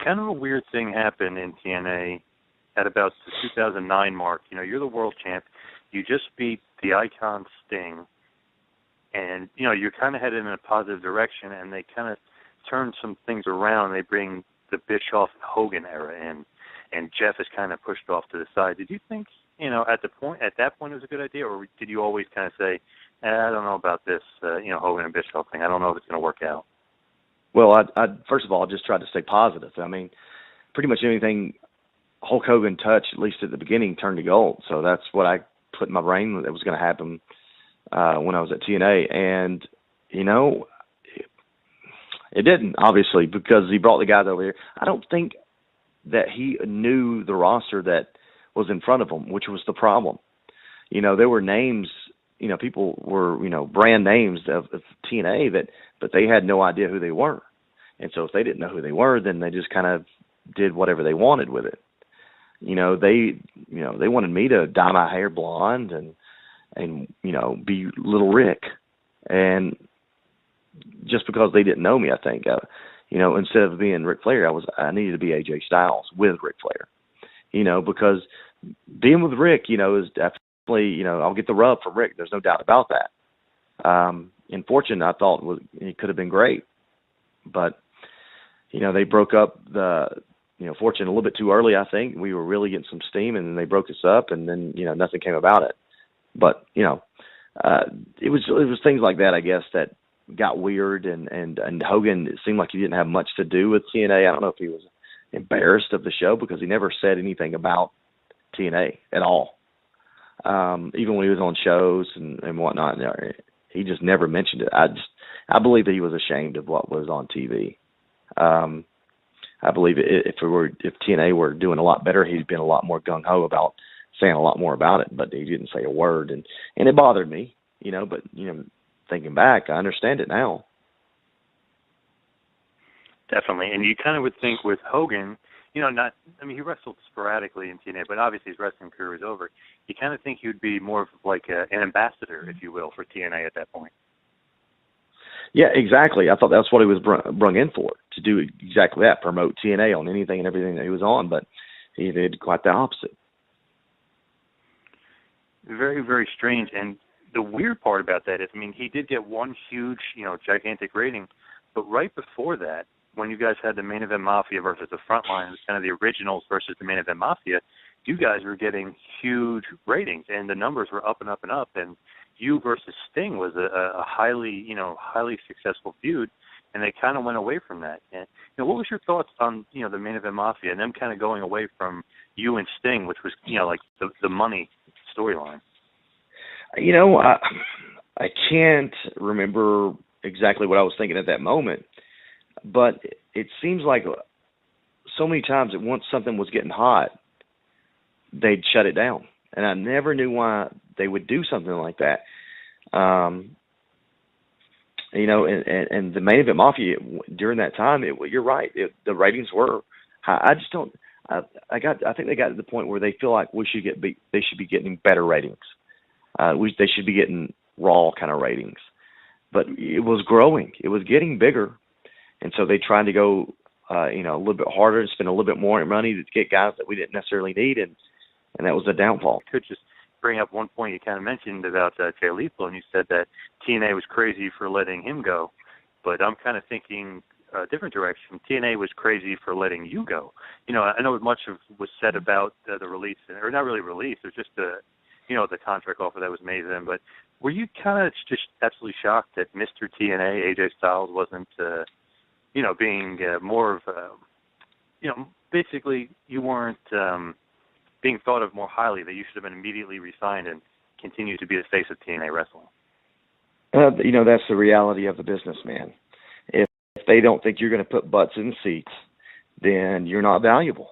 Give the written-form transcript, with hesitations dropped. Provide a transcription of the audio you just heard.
kind of a weird thing happened in TNA at about the 2009 mark. You know, you're the world champ. You just beat the Icon Sting, and, you know, you're kind of headed in a positive direction, and they kind of turn some things around. They bring the Bischoff-Hogan era in, and Jeff is kind of pushed off to the side. Did you think, you know, at that point it was a good idea, or did you always kind of say, I don't know about this, you know, Hogan and Bischoff thing. I don't know if it's going to work out. Well, I first of all, I just tried to stay positive. I mean, pretty much anything Hulk Hogan touched, at least at the beginning, turned to gold. So that's what I put in my brain that was going to happen when I was at TNA. And, you know, it didn't, obviously, because he brought the guys over here. I don't think that he knew the roster that was in front of him, which was the problem. You know, there were names, you know, people were, you know, brand names of TNA but they had no idea who they were. And so if they didn't know who they were, then they just kind of did whatever they wanted with it. They wanted me to dye my hair blonde and you know, be Little Rick. And just because they didn't know me, I think, you know, instead of being Ric Flair, I needed to be AJ Styles with Ric Flair. You know, because being with Rick, you know, is definitely, you know, I'll get the rub from Rick. There's no doubt about that. And Fortune, I thought it could have been great, but you know, they broke up Fortune a little bit too early. I think we were really getting some steam, and then they broke us up, and then, you know, nothing came about it. But you know, it was things like that, I guess, that got weird, and Hogan, it seemed like he didn't have much to do with TNA. I don't know if he was embarrassed of the show, because he never said anything about TNA at all. Even when he was on shows and whatnot, he just never mentioned it. I believe that he was ashamed of what was on TV. I believe if TNA were doing a lot better, he'd been a lot more gung ho about saying a lot more about it. But he didn't say a word, and it bothered me, you know. But you know, thinking back, I understand it now. Definitely, and you kind of would think with Hogan, you know, he wrestled sporadically in TNA, but obviously his wrestling career was over. You kind of think he would be more of like an ambassador, if you will, for TNA at that point. Yeah, exactly. I thought that's what he was brung in for, to do exactly that, promote TNA on anything and everything that he was on, but he did quite the opposite. Very, very strange. And the weird part about that is, I mean, he did get one huge, you know, gigantic rating, but right before that, when you guys had the Main Event Mafia versus the Frontline, it was kind of the originals versus the Main Event Mafia, you guys were getting huge ratings, and the numbers were up and up and up, and you versus Sting was a highly successful feud, and they kind of went away from that. And, you know, what was your thoughts on, you know, the Main Event Mafia and them kind of going away from you and Sting, which was, you know, like the money storyline? You know, I can't remember exactly what I was thinking at that moment, but it seems like so many times that once something was getting hot, they'd shut it down. And I never knew why they would do something like that. You know, and the Main Event Mafia during that time, you're right, the ratings were high. I just don't. I think they got to the point where they feel like they should be getting better ratings. They should be getting Raw kind of ratings. But it was growing. It was getting bigger, and so they tried to go, you know, a little bit harder and spend a little bit more money to get guys that we didn't necessarily need, and that was the downfall. I could just bring up one point you kind of mentioned about Jay Lethal, and you said that TNA was crazy for letting him go, but I'm kind of thinking a different direction. TNA was crazy for letting you go. You know, I know much of was said about the release, or not really release, it was just the contract offer that was made to them, but were you kind of just absolutely shocked that Mr. TNA, AJ Styles, wasn't, being more of, basically you weren't being thought of more highly, that you should have been immediately re-signed and continued to be the face of TNA wrestling? You know, that's the reality of the business, man. If they don't think you're going to put butts in seats, then you're not valuable.